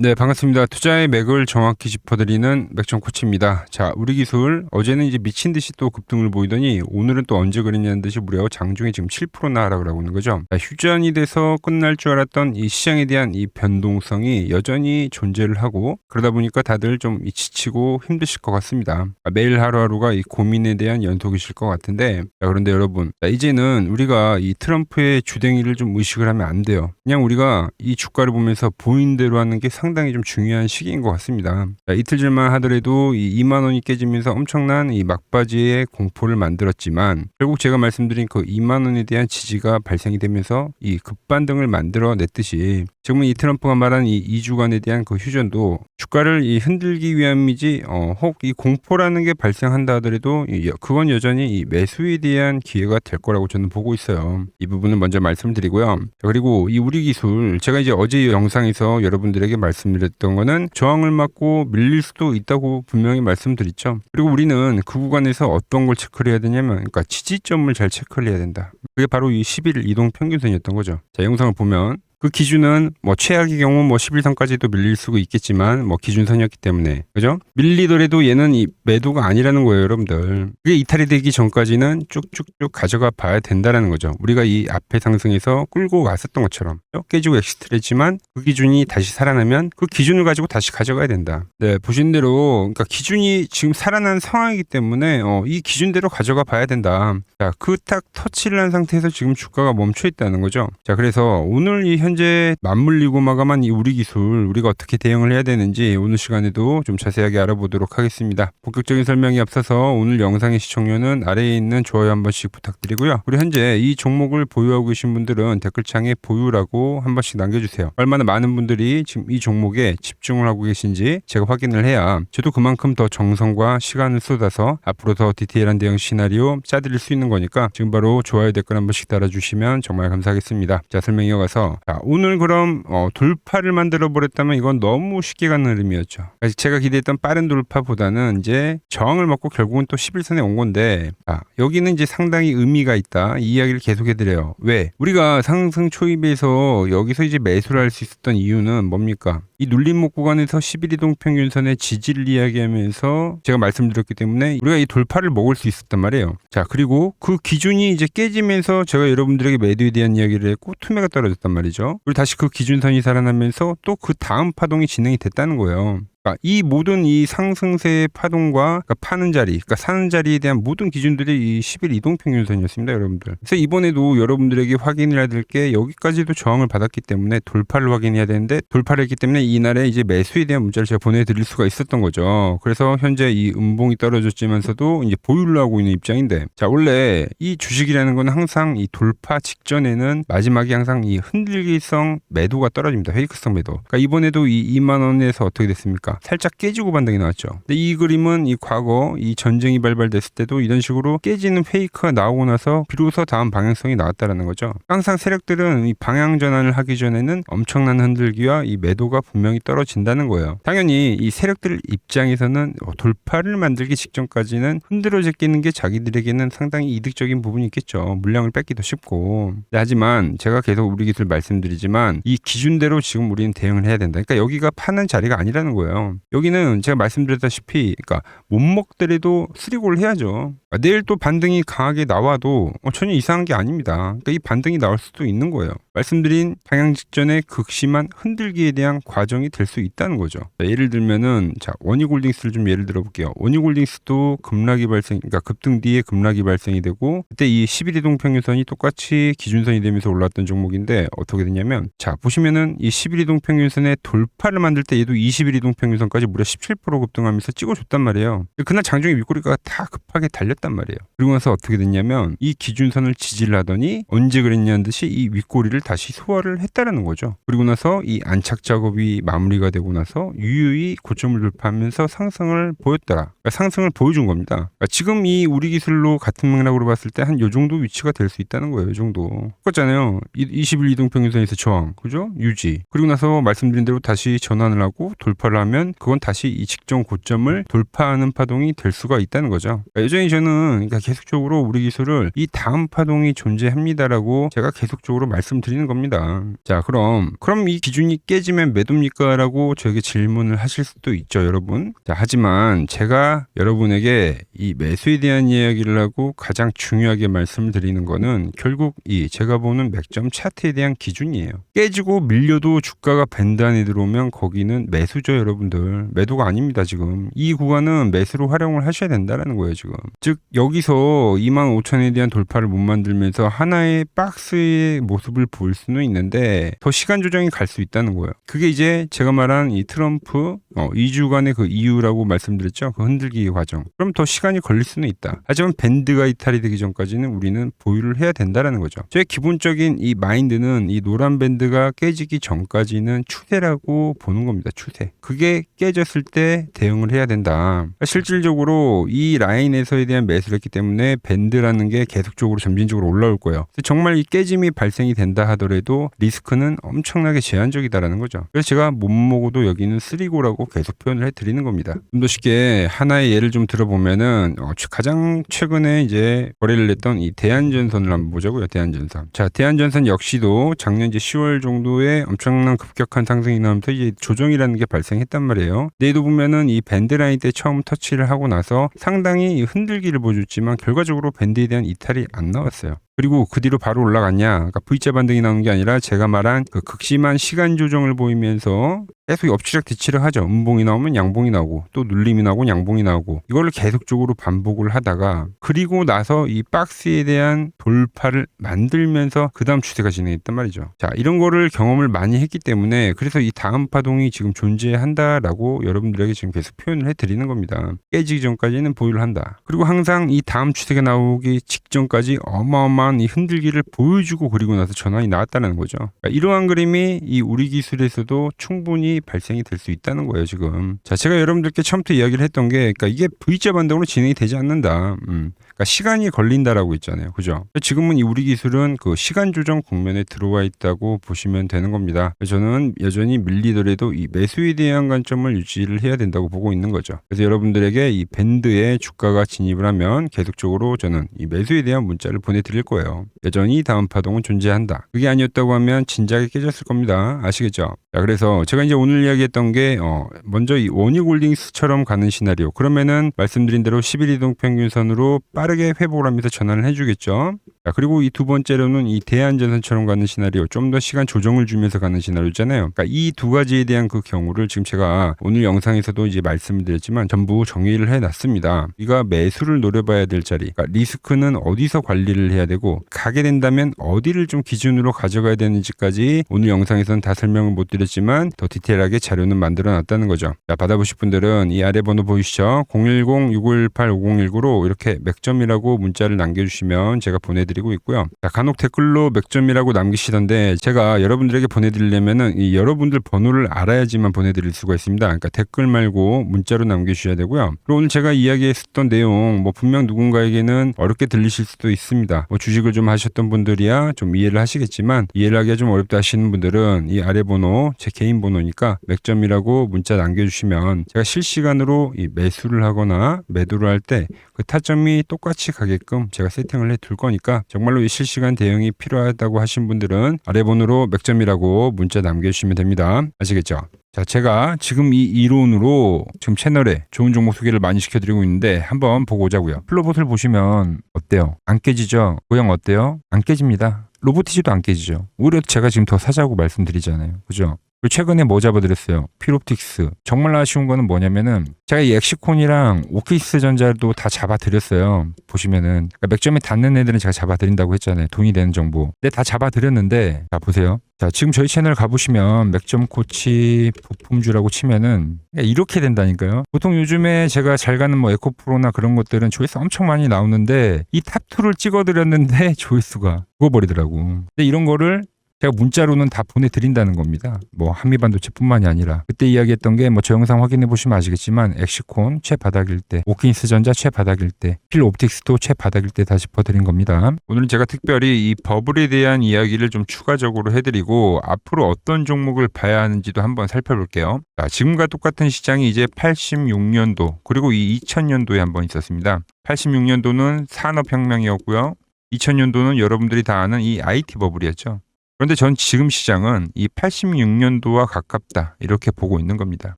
네, 반갑습니다. 투자의 맥을 정확히 짚어드리는 맥정 코치입니다. 자, 우리 기술 어제는 이제 미친 듯이 또 급등을 보이더니 오늘은 또 언제 그랬냐는 듯이 무려 장중에 지금 7%나 하락을 하고 있는 거죠. 자, 휴전이 돼서 끝날 줄 알았던 이 시장에 대한 이 변동성이 여전히 존재를 하고 그러다 보니까 다들 좀 지치고 힘드실 것 같습니다. 매일 하루하루가 이 고민에 대한 연속이실 것 같은데, 자, 그런데 여러분, 이제는 우리가 이 트럼프의 주댕이를 좀 의식을 하면 안 돼요. 그냥 우리가 이 주가를 보면서 보인 대로 하는 게 상당히 좀 중요한 시기인 것 같습니다. 자, 이틀 전만 하더라도 이 2만 원이 깨지면서 엄청난 이 막바지의 공포를 만들었지만 결국 제가 말씀드린 그 2만 원에 대한 지지가 발생이 되면서 이 급반등을 만들어냈듯이 지금은 이 트럼프가 말한 이 2주간에 대한 그 휴전도 주가를 이 흔들기 위함이지 혹 이 공포라는 게 발생한다 하더라도 그건 여전히 이 매수에 대한 기회가 될 거라고 저는 보고 있어요. 이 부분을 먼저 말씀드리고요. 그리고 이 우리 기술 제가 이제 어제 영상에서 여러분들에게 말씀드렸던 거는 저항을 맞고 밀릴 수도 있다고 분명히 말씀드렸죠. 그리고 우리는 그 구간에서 어떤 걸 체크를 해야 되냐면 그러니까 지지점을 잘 체크를 해야 된다. 그게 바로 이 11일 이동 평균선이었던 거죠. 자, 영상을 보면 그 기준은 뭐 최악의 경우 뭐 11선까지도 밀릴 수가 있겠지만 뭐 기준선이었기 때문에 그죠? 밀리더라도 얘는 이 매도가 아니라는 거예요, 여러분들. 그게 이탈이 되기 전까지는 쭉쭉쭉 가져가 봐야 된다라는 거죠. 우리가 이 앞에 상승에서 끌고 갔었던 것처럼 깨지고 엑시트를 했지만 그 기준이 다시 살아나면 그 기준을 가지고 다시 가져가야 된다. 네, 보신 대로 그러니까 기준이 지금 살아난 상황이기 때문에 이 기준대로 가져가 봐야 된다. 자, 그 딱 터치를 한 상태에서 지금 주가가 멈춰 있다는 거죠. 자, 그래서 오늘 이 현재 맞물리고 마감한 이 우리 기술 우리가 어떻게 대응을 해야 되는지 오늘 시간에도 좀 자세하게 알아보도록 하겠습니다. 본격적인 설명이 앞서서 오늘 영상의 시청료는 아래에 있는 좋아요 한 번씩 부탁드리고요. 우리 현재 이 종목을 보유하고 계신 분들은 댓글창에 보유라고 한 번씩 남겨주세요. 얼마나 많은 분들이 지금 이 종목에 집중을 하고 계신지 제가 확인을 해야 저도 그만큼 더 정성과 시간을 쏟아서 앞으로 더 디테일한 대응 시나리오 짜드릴 수 있는 거니까 지금 바로 좋아요 댓글 한 번씩 달아주시면 정말 감사하겠습니다. 자, 설명 이어가서 오늘 그럼 돌파를 만들어 버렸다면 이건 너무 쉽게 가는 흐름이었죠. 제가 기대했던 빠른 돌파보다는 이제 저항을 먹고 결국은 또 11선에 온 건데 여기는 이제 상당히 의미가 있다. 이 이야기를 계속해드려요. 왜? 우리가 상승 초입에서 여기서 이제 매수를 할 수 있었던 이유는 뭡니까? 이 눌림목 구간에서 11이동 평균선의 지지를 이야기하면서 제가 말씀드렸기 때문에 우리가 이 돌파를 먹을 수 있었단 말이에요. 자, 그리고 그 기준이 이제 깨지면서 제가 여러분들에게 매도에 대한 이야기를 했고 투매가 떨어졌단 말이죠. 그리고 다시 그 기준선이 살아나면서 또 그 다음 파동이 진행이 됐다는 거예요. 그러니까 이 모든 이 상승세의 파동과 그러니까 파는 자리, 그러니까 사는 자리에 대한 모든 기준들이 이 10일 이동평균선이었습니다, 여러분들. 그래서 이번에도 여러분들에게 확인해야 될 게 여기까지도 저항을 받았기 때문에 돌파를 확인해야 되는데 돌파를 했기 때문에 이날에 이제 매수에 대한 문자를 제가 보내드릴 수가 있었던 거죠. 그래서 현재 이 음봉이 떨어졌지만서도 이제 보유를 하고 있는 입장인데, 자, 원래 이 주식이라는 건 항상 이 돌파 직전에는 마지막에 항상 이 흔들기성 매도가 떨어집니다. 페이크성 매도. 그러니까 이번에도 이 2만 원에서 어떻게 됐습니까? 살짝 깨지고 반등이 나왔죠. 근데 이 그림은 이 과거 이 전쟁이 발발됐을 때도 이런 식으로 깨지는 페이크가 나오고 나서 비로소 다음 방향성이 나왔다라는 거죠. 항상 세력들은 이 방향 전환을 하기 전에는 엄청난 흔들기와 이 매도가 분명히 떨어진다는 거예요. 당연히 이 세력들 입장에서는 돌파를 만들기 직전까지는 흔들어 제끼는 게 자기들에게는 상당히 이득적인 부분이 있겠죠. 물량을 뺏기도 쉽고. 하지만 제가 계속 우리 기술 말씀드리지만 이 기준대로 지금 우리는 대응을 해야 된다. 그러니까 여기가 파는 자리가 아니라는 거예요. 여기는 제가 말씀드렸다시피 그러니까 못 먹더라도 수리고를 해야죠. 내일 또 반등이 강하게 나와도 전혀 이상한 게 아닙니다. 그러니까 이 반등이 나올 수도 있는 거예요. 말씀드린 방향 직전의 극심한 흔들기에 대한 과정이 될 수 있다는 거죠. 자, 예를 들면은 원희골딩스를 좀 예를 들어볼게요. 원희골딩스도 급락이 발생, 그러니까 급등 뒤에 급락이 발생이 되고 그때 이 11이동 평균선이 똑같이 기준선이 되면서 올라왔던 종목인데 어떻게 됐냐면 자, 보시면은 이 11이동 평균선의 돌파를 만들 때 얘도 21이동 평균선까지 무려 17% 급등하면서 찍어줬단 말이에요. 그날 장중에 윗꼬리가 다 급하게 달렸단 말이에요. 그리고 나서 어떻게 됐냐면 이 기준선을 지지를 하더니 언제 그랬냐는 듯이 이 윗꼬리를 다시 소화를 했다라는 거죠. 그리고 나서 이 안착 작업이 마무리가 되고 나서 유유히 고점을 돌파하면서 상승을 보였더라. 그러니까 상승을 보여준 겁니다. 그러니까 지금 이 우리 기술로 같은 맥락으로 봤을 때 한 요 정도 위치가 될 수 있다는 거예요. 이 정도. 똑같잖아요. 21 이동평균선에서 저항, 그죠? 유지. 그리고 나서 말씀드린 대로 다시 전환을 하고 돌파를 하면 그건 다시 이 직전 고점을 돌파하는 파동이 될 수가 있다는 거죠. 그러니까 여전히 저는 그러니까 계속적으로 우리 기술을 이 다음 파동이 존재합니다라고 제가 계속적으로 말씀드리는 겁니다. 자, 그럼 이 기준이 깨지면 매도입니까? 라고 저에게 질문을 하실 수도 있죠, 여러분. 자, 하지만 제가 여러분에게 이 매수에 대한 이야기를 하고 가장 중요하게 말씀을 드리는 거는 결국 이 제가 보는 맥점 차트에 대한 기준이에요. 깨지고 밀려도 주가가 밴드 안에 들어오면 거기는 매수죠, 여러분들. 매도가 아닙니다, 지금. 이 구간은 매수로 활용을 하셔야 된다라는 거예요, 지금. 즉 여기서 25,000에 대한 돌파를 못 만들면서 하나의 박스의 모습을 볼 수는 있는데 더 시간 조정이 갈 수 있다는 거예요. 그게 이제 제가 말한 이 트럼프 2주간의 그 이유라고 말씀드렸죠. 그 흔들기 과정. 그럼 더 시간이 걸릴 수는 있다. 하지만 밴드가 이탈이 되기 전까지는 우리는 보유를 해야 된다라는 거죠. 저의 기본적인 이 마인드는 이 노란 밴드가 깨지기 전까지는 추세라고 보는 겁니다. 추세. 그게 깨졌을 때 대응을 해야 된다. 실질적으로 이 라인에서에 대한 매수를 했기 때문에 밴드라는 게 계속적으로 점진적으로 올라올 거예요. 정말 이 깨짐이 발생이 된다 하더라도 리스크는 엄청나게 제한적이다라는 거죠. 그래서 제가 못 먹어도 여기는 쓰리고라고 계속 표현을 해드리는 겁니다. 좀 더 쉽게 하나의 예를 좀 들어보면은 가장 최근에 이제 거래를 했던 이 대한전선을 한번 보자고요. 대한전선. 자, 대한전선 역시도 작년 이제 10월 정도에 엄청난 급격한 상승이 나오면서 이제 조정이라는 게 발생했단 말이에요. 내일도 보면은 이 밴드라인 때 처음 터치를 하고 나서 상당히 흔들기를 보여줬지만 결과적으로 밴드에 대한 이탈이 안 나왔어요. 그리고 그 뒤로 바로 올라갔냐? 그러니까 V자 반등이 나오는 게 아니라 제가 말한 그 극심한 시간 조정을 보이면서 계속 엎치락 뒤치락 하죠. 음봉이 나오면 양봉이 나오고 또 눌림이 나오고 양봉이 나오고 이걸 계속적으로 반복을 하다가 그리고 나서 이 박스에 대한 돌파를 만들면서 그 다음 추세가 진행했단 말이죠. 자, 이런 거를 경험을 많이 했기 때문에 그래서 이 다음 파동이 지금 존재한다라고 여러분들에게 지금 계속 표현을 해드리는 겁니다. 깨지기 전까지는 보유를 한다. 그리고 항상 이 다음 추세가 나오기 직전까지 어마어마한 이 흔들기를 보여주고 그리고 나서 전환이 나왔다는 거죠. 그러니까 이러한 그림이 이 우리 기술에서도 충분히 발생이 될 수 있다는 거예요, 지금. 자, 제가 여러분들께 처음부터 이야기를 했던 게, 그러니까 이게 V자 반등으로 진행이 되지 않는다. 그러니까 시간이 걸린다라고 있잖아요, 그죠? 지금은 이 우리 기술은 그 시간 조정 국면에 들어와 있다고 보시면 되는 겁니다. 저는 여전히 밀리더라도 이 매수에 대한 관점을 유지를 해야 된다고 보고 있는 거죠. 그래서 여러분들에게 이 밴드에 주가가 진입을 하면 계속적으로 저는 이 매수에 대한 문자를 보내드릴 거예요. 여전히 다음 파동은 존재한다. 그게 아니었다고 하면 진작에 깨졌을 겁니다. 아시겠죠? 자, 그래서 제가 이제 오늘 이야기했던 게 먼저 이 원익홀딩스처럼 가는 시나리오. 그러면은 말씀드린 대로 10일 이동 평균선으로 빠르게 회복을 하면서 전환을 해주겠죠. 자, 그리고 이 두 번째로는 이 대한전선처럼 가는 시나리오, 좀 더 시간 조정을 주면서 가는 시나리오잖아요. 그러니까 이 두 가지에 대한 그 경우를 지금 제가 오늘 영상에서도 이제 말씀을 드렸지만 전부 정의를 해놨습니다. 우리가 매수를 노려봐야 될 자리, 그러니까 리스크는 어디서 관리를 해야 되고 가게 된다면 어디를 좀 기준으로 가져가야 되는지까지 오늘 영상에서는 다 설명을 못 드렸지만 더 디테일하게 자료는 만들어놨다는 거죠. 자, 받아보실 분들은 이 아래 번호 보이시죠? 010-6518-5019로 이렇게 맥점이라고 문자를 남겨주시면 제가 보내드리고 있고요. 자, 간혹 댓글로 맥점이라고 남기시던데 제가 여러분들에게 보내드리려면은 이 여러분들 번호를 알아야지만 보내드릴 수가 있습니다. 그러니까 댓글 말고 문자로 남겨주셔야 되고요. 그리고 오늘 제가 이야기했었던 내용 분명 누군가에게는 어렵게 들리실 수도 있습니다. 주식을 좀 하셨던 분들이야 좀 이해를 하시겠지만 이해를 하기가 좀 어렵다 하시는 분들은 이 아래 번호 제 개인 번호니까 맥점이라고 문자 남겨주시면 제가 실시간으로 이 매수를 하거나 매도를 할 때 그 타점이 똑같이 가게끔 제가 세팅을 해둘 거니까 정말로 이 실시간 대응이 필요하다고 하신 분들은 아래 번호로 맥점이라고 문자 남겨주시면 됩니다. 아시겠죠? 자, 제가 지금 이 이론으로 지금 채널에 좋은 종목 소개를 많이 시켜드리고 있는데 한번 보고 오자고요. 플로봇을 보시면 어때요? 안 깨지죠? 모양 어때요? 안 깨집니다. 로보티지도 안 깨지죠. 오히려 제가 지금 더 사자고 말씀드리잖아요. 그죠? 그리고 최근에 뭐 잡아드렸어요? 피롭틱스. 정말 아쉬운 거는 뭐냐면은 제가 이 엑시콘이랑 오케이스 전자도 다 잡아드렸어요. 보시면은 그러니까 맥점에 닿는 애들은 제가 잡아드린다고 했잖아요. 돈이 되는 정보. 근데 다 잡아드렸는데 자 보세요. 자, 지금 저희 채널 가보시면 맥점 코치 부품주라고 치면은 이렇게 된다니까요. 보통 요즘에 제가 잘 가는 에코프로나 그런 것들은 조회수 엄청 많이 나오는데 이 탑2를 찍어드렸는데 조회수가 죽어버리더라고. 근데 이런 거를 제가 문자로는 다 보내드린다는 겁니다. 뭐 한미반도체뿐만이 아니라 그때 이야기했던 게 뭐 저 영상 확인해 보시면 아시겠지만 엑시콘 최바닥일 때, 오킨스전자 최바닥일 때, 필옵틱스도 최바닥일 때 다 짚어드린 겁니다. 오늘은 제가 특별히 이 버블에 대한 이야기를 좀 추가적으로 해드리고 앞으로 어떤 종목을 봐야 하는지도 한번 살펴볼게요. 자, 지금과 똑같은 시장이 이제 86년도 그리고 이 2000년도에 한번 있었습니다. 86년도는 산업혁명이었고요. 2000년도는 여러분들이 다 아는 이 IT 버블이었죠. 그런데 전 지금 시장은 이 86년도와 가깝다 이렇게 보고 있는 겁니다.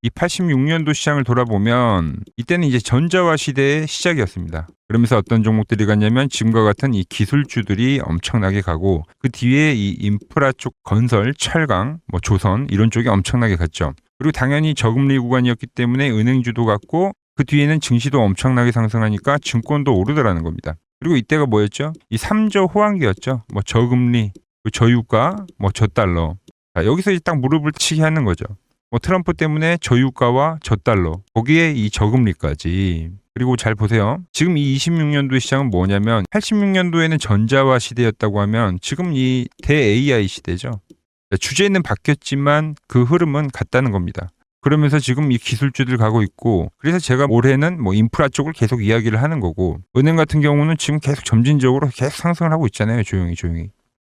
이 86년도 시장을 돌아보면 이때는 이제 전자화 시대의 시작이었습니다. 그러면서 어떤 종목들이 갔냐면 지금과 같은 이 기술주들이 엄청나게 가고 그 뒤에 이 인프라 쪽 건설, 철강, 뭐 조선 이런 쪽이 엄청나게 갔죠. 그리고 당연히 저금리 구간이었기 때문에 은행주도 갔고 그 뒤에는 증시도 엄청나게 상승하니까 증권도 오르더라는 겁니다. 그리고 이때가 뭐였죠? 이 3조 호황기였죠. 뭐 저금리, 저유가, 뭐 저달러. 자, 여기서 이제 딱 무릎을 치게 하는 거죠. 뭐 트럼프 때문에 저유가와 저달러, 거기에 이 저금리까지. 그리고 잘 보세요. 지금 이 26년도 시장은 뭐냐면 86년도에는 전자화 시대였다고 하면 지금 이 대-AI 시대죠. 주제는 바뀌었지만 그 흐름은 같다는 겁니다. 그러면서 지금 이 기술주들 가고 있고 그래서 제가 올해는 뭐 인프라 쪽을 계속 이야기를 하는 거고 은행 같은 경우는 지금 계속 점진적으로 계속 상승을 하고 있잖아요. 조용히.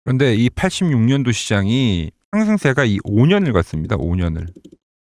그런데 이 86년도 시장이 상승세가 이 5년을 갔습니다. 5년을.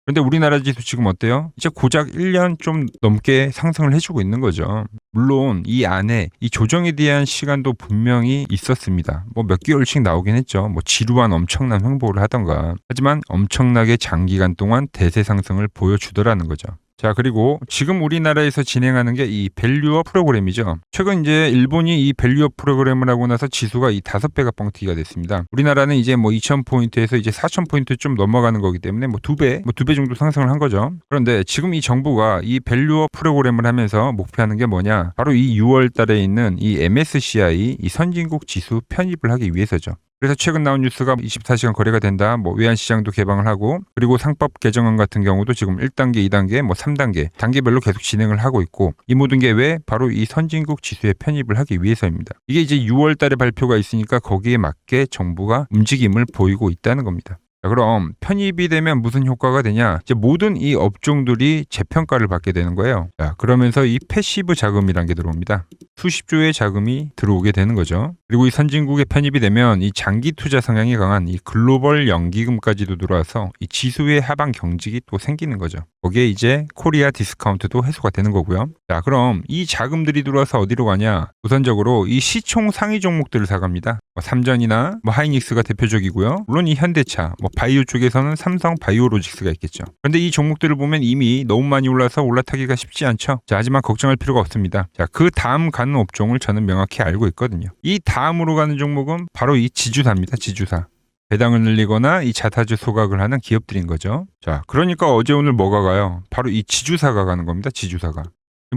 그런데 우리나라 지수 지금 어때요? 이제 고작 1년 좀 넘게 상승을 해주고 있는 거죠. 물론 이 안에 이 조정에 대한 시간도 분명히 있었습니다. 뭐 몇 개월씩 나오긴 했죠. 뭐 지루한 엄청난 횡보를 하던가. 하지만 엄청나게 장기간 동안 대세 상승을 보여주더라는 거죠. 자, 그리고 지금 우리나라에서 진행하는 게 이 밸류업 프로그램이죠. 최근 이제 일본이 이 밸류업 프로그램을 하고 나서 지수가 이 5배가 뻥튀기가 됐습니다. 우리나라는 이제 뭐 2000포인트에서 이제 4000포인트 좀 넘어가는 거기 때문에 뭐 2배 정도 상승을 한 거죠. 그런데 지금 이 정부가 이 밸류업 프로그램을 하면서 목표하는 게 뭐냐? 바로 이 6월 달에 있는 이 MSCI 이 선진국 지수 편입을 하기 위해서죠. 그래서 최근 나온 뉴스가 24시간 거래가 된다. 뭐 외환시장도 개방을 하고 그리고 상법 개정안 같은 경우도 지금 1단계, 2단계, 뭐 3단계 단계별로 계속 진행을 하고 있고 이 모든 게 왜? 바로 이 선진국 지수에 편입을 하기 위해서입니다. 이게 이제 6월 달에 발표가 있으니까 거기에 맞게 정부가 움직임을 보이고 있다는 겁니다. 자, 그럼 편입이 되면 무슨 효과가 되냐? 이제 모든 이 업종들이 재평가를 받게 되는 거예요. 자, 그러면서 이 패시브 자금이라는 게 들어옵니다. 수십조의 자금이 들어오게 되는 거죠. 그리고 이 선진국에 편입이 되면 이 장기 투자 성향이 강한 이 글로벌 연기금까지도 들어와서 이 지수의 하방 경직이 또 생기는 거죠. 거기에 이제 코리아 디스카운트도 해소가 되는 거고요. 자, 그럼 이 자금들이 들어와서 어디로 가냐? 우선적으로 이 시총 상위 종목들을 사갑니다. 뭐 삼전이나 뭐 하이닉스가 대표적이고요. 물론 이 현대차, 뭐 바이오 쪽에서는 삼성 바이오로직스가 있겠죠. 그런데 이 종목들을 보면 이미 너무 많이 올라서 올라타기가 쉽지 않죠. 자, 하지만 걱정할 필요가 없습니다. 자, 그 다음 가는 업종을 저는 명확히 알고 있거든요. 이 다음으로 가는 종목은 바로 이 지주사입니다. 지주사. 배당을 늘리거나 이 자사주 소각을 하는 기업들인 거죠. 자, 그러니까 어제 오늘 뭐가 가요? 바로 이 지주사가 가는 겁니다. 지주사가.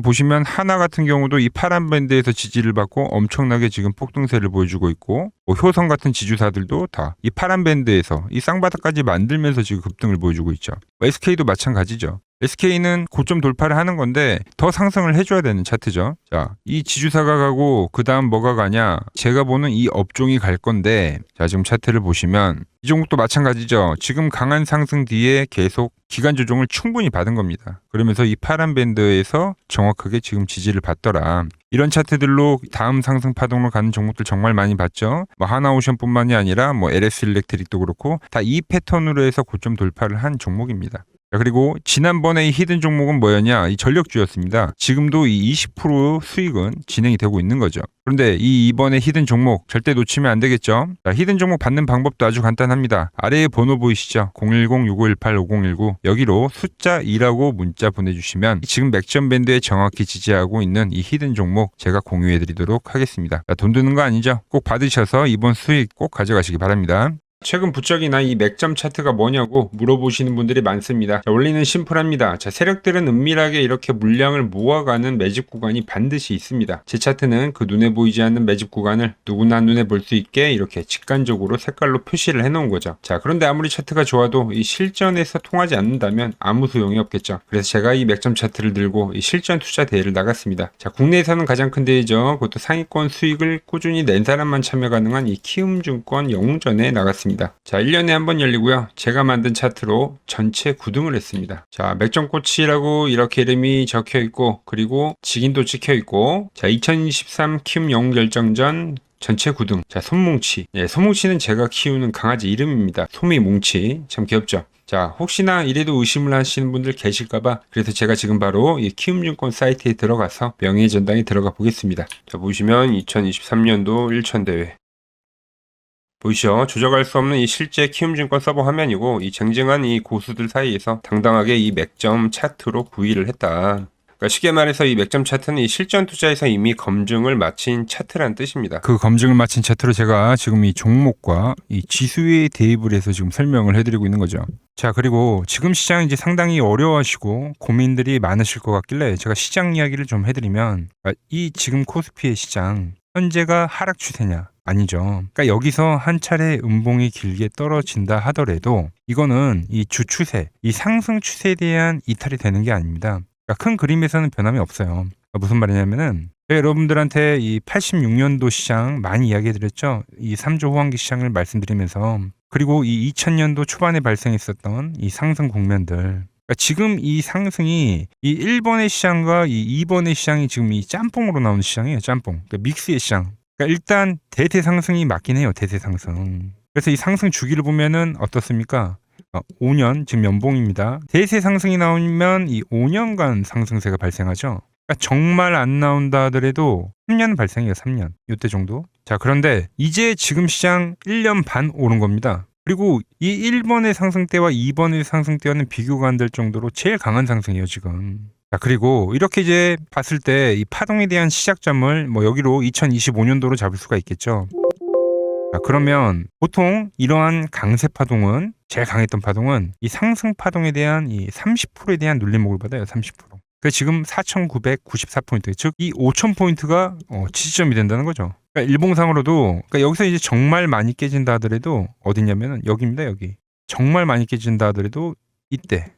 보시면 하나 같은 경우도 이 파란 밴드에서 지지를 받고 엄청나게 지금 폭등세를 보여주고 있고 뭐 효성 같은 지주사들도 다 이 파란 밴드에서 이 쌍바닥까지 만들면서 지금 급등을 보여주고 있죠. SK도 마찬가지죠. SK는 고점 돌파를 하는 건데 더 상승을 해줘야 되는 차트죠. 자, 이 지주사가 가고 그 다음 뭐가 가냐? 제가 보는 이 업종이 갈 건데 자, 지금 차트를 보시면 이 종목도 마찬가지죠. 지금 강한 상승 뒤에 계속 기간 조정을 충분히 받은 겁니다. 그러면서 이 파란 밴드에서 정확하게 지금 지지를 받더라. 이런 차트들로 다음 상승 파동으로 가는 종목들 정말 많이 봤죠. 뭐 하나오션뿐만이 아니라 뭐 LS 일렉트릭도 그렇고 다 이 패턴으로 해서 고점 돌파를 한 종목입니다. 그리고 지난번에 이 히든 종목은 뭐였냐? 이 전력주였습니다. 지금도 이 20% 수익은 진행이 되고 있는 거죠. 그런데 이번에 히든 종목 절대 놓치면 안 되겠죠? 자, 히든 종목 받는 방법도 아주 간단합니다. 아래에 번호 보이시죠? 010-6518-5019 여기로 숫자 2라고 문자 보내주시면 지금 맥점 밴드에 정확히 지지하고 있는 이 히든 종목 제가 공유해드리도록 하겠습니다. 자, 돈 드는 거 아니죠? 꼭 받으셔서 이번 수익 꼭 가져가시기 바랍니다. 최근 부적이나 이 맥점 차트가 뭐냐고 물어보시는 분들이 많습니다. 자, 원리는 심플합니다. 자, 세력들은 은밀하게 이렇게 물량을 모아가는 매집 구간이 반드시 있습니다. 제 차트는 그 눈에 보이지 않는 매집 구간을 누구나 눈에 볼 수 있게 이렇게 직관적으로 색깔로 표시를 해놓은 거죠. 자, 그런데 아무리 차트가 좋아도 이 실전에서 통하지 않는다면 아무 소용이 없겠죠. 그래서 제가 이 맥점 차트를 들고 이 실전 투자 대회를 나갔습니다. 자, 국내에서는 가장 큰 대회죠. 그것도 상위권 수익을 꾸준히 낸 사람만 참여 가능한 이 키움증권 영웅전에 나갔습니다. 차트입니다. 자, 1년에 한 번 열리고요. 제가 만든 차트로 전체 9등을 했습니다. 자, 맥점코치라고 이렇게 이름이 적혀 있고, 그리고 직인도 찍혀 있고, 자, 2023 키움 영웅 결정전 전체 9등. 자, 솜뭉치. 예, 솜뭉치는 제가 키우는 강아지 이름입니다. 솜이뭉치. 참 귀엽죠? 자, 혹시나 이래도 의심을 하시는 분들 계실까봐 그래서 제가 지금 바로 이 키움증권 사이트에 들어가서 명예전당에 들어가 보겠습니다. 자, 보시면 2023년도 1천대회 보이시죠? 조작할 수 없는 이 실제 키움증권 서버 화면이고, 이 쟁쟁한 이 고수들 사이에서 당당하게 이 맥점 차트로 9위를 했다. 그러니까 쉽게 말해서 이 맥점 차트는 이 실전 투자에서 이미 검증을 마친 차트라는 뜻입니다. 그 검증을 마친 차트로 제가 지금 이 종목과 이 지수에 대입을 해서 지금 설명을 해드리고 있는 거죠. 자, 그리고 지금 시장 이제 상당히 어려워하시고 고민들이 많으실 것 같길래 제가 시장 이야기를 좀 해드리면, 이 지금 코스피의 시장 현재가 하락 추세냐? 아니죠. 그러니까 여기서 한 차례 음봉이 길게 떨어진다 하더라도 이거는 이 주 추세, 이 상승 추세에 대한 이탈이 되는 게 아닙니다. 그러니까 큰 그림에서는 변함이 없어요. 그러니까 무슨 말이냐면은 제가 여러분들한테 이 86년도 시장 많이 이야기해드렸죠. 이 3조 호황기 시장을 말씀드리면서, 그리고 이 2000년도 초반에 발생했었던 이 상승 국면들. 그러니까 지금 이 상승이 이 1번의 시장과 이 2번의 시장이 지금 이 짬뽕으로 나오는 시장이에요. 짬뽕. 그러니까 믹스의 시장. 그러니까 일단 대세 상승이 맞긴 해요. 대세 상승. 그래서 이 상승 주기를 보면은 어떻습니까? 5년 지금 연봉입니다. 대세 상승이 나오면 이 5년간 상승세가 발생하죠. 그러니까 정말 안 나온다 하더라도 3년 발생해요. 3년. 이때 정도. 자, 그런데 이제 지금 시장 1년 반 오른 겁니다. 그리고 이 1번의 상승 때와 2번의 상승 때와는 비교가 안 될 정도로 제일 강한 상승이에요, 지금. 자, 그리고 이렇게 이제 봤을 때 이 파동에 대한 시작점을 뭐 여기로 2025년도로 잡을 수가 있겠죠. 자, 그러면 보통 이러한 강세 파동은, 제일 강했던 파동은 이 상승 파동에 대한 이 30%에 대한 눌림목을 받아요. 30%. 그래서 지금 4,994포인트, 즉 이 5,000포인트가 지지점이 된다는 거죠. 그러니까 일봉상으로도, 그러니까 여기서 이제 정말 많이 깨진다 하더라도 어디냐면은 여기입니다. 여기. 정말 많이 깨진다 하더라도 이때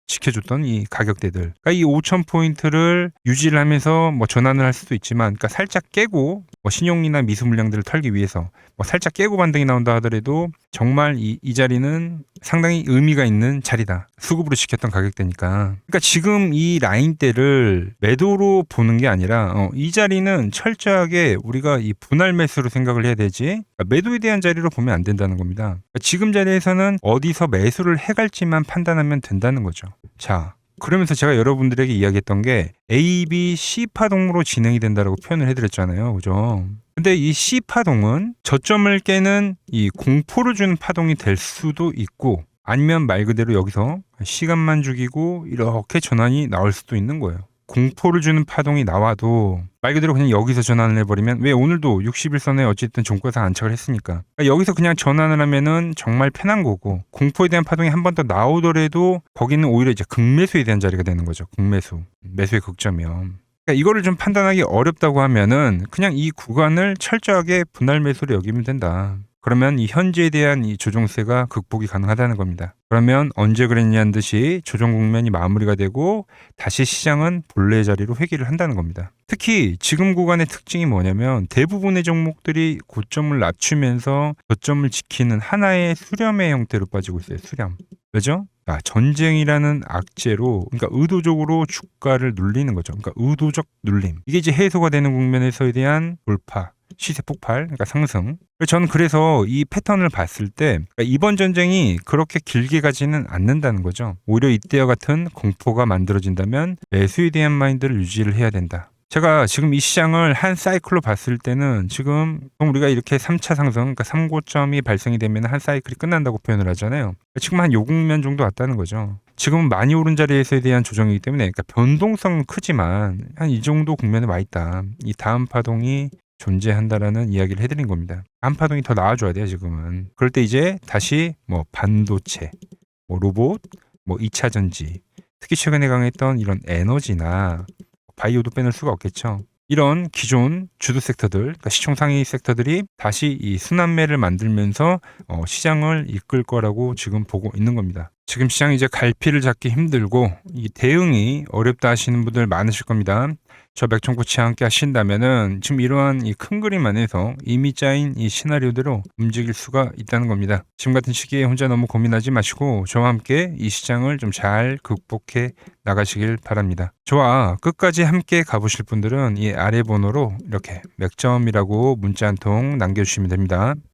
지켜줬던 이 가격대들. 그러니까 이 5,000포인트를 유지를 하면서 뭐 전환을 할 수도 있지만, 그러니까 살짝 깨고 뭐 신용이나 미수 물량들을 털기 위해서 뭐 살짝 깨고 반등이 나온다 하더라도 정말 이 자리는 상당히 의미가 있는 자리다. 수급으로 지켰던 가격대니까. 그러니까 지금 이 라인대를 매도로 보는 게 아니라 이 자리는 철저하게 우리가 이 분할 매수로 생각을 해야 되지, 그러니까 매도에 대한 자리로 보면 안 된다는 겁니다. 그러니까 지금 자리에서는 어디서 매수를 해갈지만 판단하면 된다는 거죠. 자, 그러면서 제가 여러분들에게 이야기했던 게 A, B, C 파동으로 진행이 된다라고 표현을 해드렸잖아요. 그죠? 근데 이 C 파동은 저점을 깨는 이 공포를 주는 파동이 될 수도 있고, 아니면 말 그대로 여기서 시간만 죽이고 이렇게 전환이 나올 수도 있는 거예요. 공포를 주는 파동이 나와도 말 그대로 그냥 여기서 전환을 해버리면, 왜 오늘도 60일선에 어쨌든 종가상 안착을 했으니까, 그러니까 여기서 그냥 전환을 하면은 정말 편한 거고, 공포에 대한 파동이 한 번 더 나오더라도 거기는 오히려 이제 극매수에 대한 자리가 되는 거죠. 극매수. 매수의 극점이요. 그러니까 이거를 좀 판단하기 어렵다고 하면은 그냥 이 구간을 철저하게 분할 매수로 여기면 된다. 그러면 이 현재에 대한 이 조정세가 극복이 가능하다는 겁니다. 그러면 언제 그랬냐는 듯이 조정 국면이 마무리가 되고 다시 시장은 본래 자리로 회귀를 한다는 겁니다. 특히 지금 구간의 특징이 뭐냐면 대부분의 종목들이 고점을 낮추면서 저점을 지키는 하나의 수렴의 형태로 빠지고 있어요. 수렴. 왜죠? 전쟁이라는 악재로, 그러니까 의도적으로 주가를 눌리는 거죠. 그러니까 의도적 눌림. 이게 이제 해소가 되는 국면에서에 대한 돌파. 시세 폭발, 그러니까 상승. 저는 그래서 이 패턴을 봤을 때 그러니까 이번 전쟁이 그렇게 길게 가지는 않는다는 거죠. 오히려 이때와 같은 공포가 만들어진다면 매수에 대한 마인드를 유지를 해야 된다. 제가 지금 이 시장을 한 사이클로 봤을 때는 지금 우리가 이렇게 3차 상승, 그러니까 3고점이 발생이 되면 한 사이클이 끝난다고 표현을 하잖아요. 지금 한 요 국면 정도 왔다는 거죠. 지금은 많이 오른 자리에서에 대한 조정이기 때문에, 그러니까 변동성은 크지만 한 이 정도 국면에 와 있다. 이 다음 파동이 존재한다라는 이야기를 해드린 겁니다. 다음 파동이 더 나와줘야 돼요, 지금은. 그럴 때 이제 다시 뭐 반도체, 뭐 로봇, 뭐 2차 전지, 특히 최근에 강했던 이런 에너지나 바이오도 빼놓을 수가 없겠죠. 이런 기존 주도 섹터들, 그러니까 시총 상위 섹터들이 다시 이 순환매를 만들면서 시장을 이끌 거라고 지금 보고 있는 겁니다. 지금 시장 이제 갈피를 잡기 힘들고 이 대응이 어렵다 하시는 분들 많으실 겁니다. 저 맥종코치와 함께 하신다면은 지금 이러한 이 큰 그림 안에서 이미 짜인 이 시나리오대로 움직일 수가 있다는 겁니다. 지금 같은 시기에 혼자 너무 고민하지 마시고 저와 함께 이 시장을 좀 잘 극복해 나가시길 바랍니다. 저와 끝까지 함께 가보실 분들은 이 아래 번호로 이렇게 맥점이라고 문자 한 통 남겨주시면 됩니다.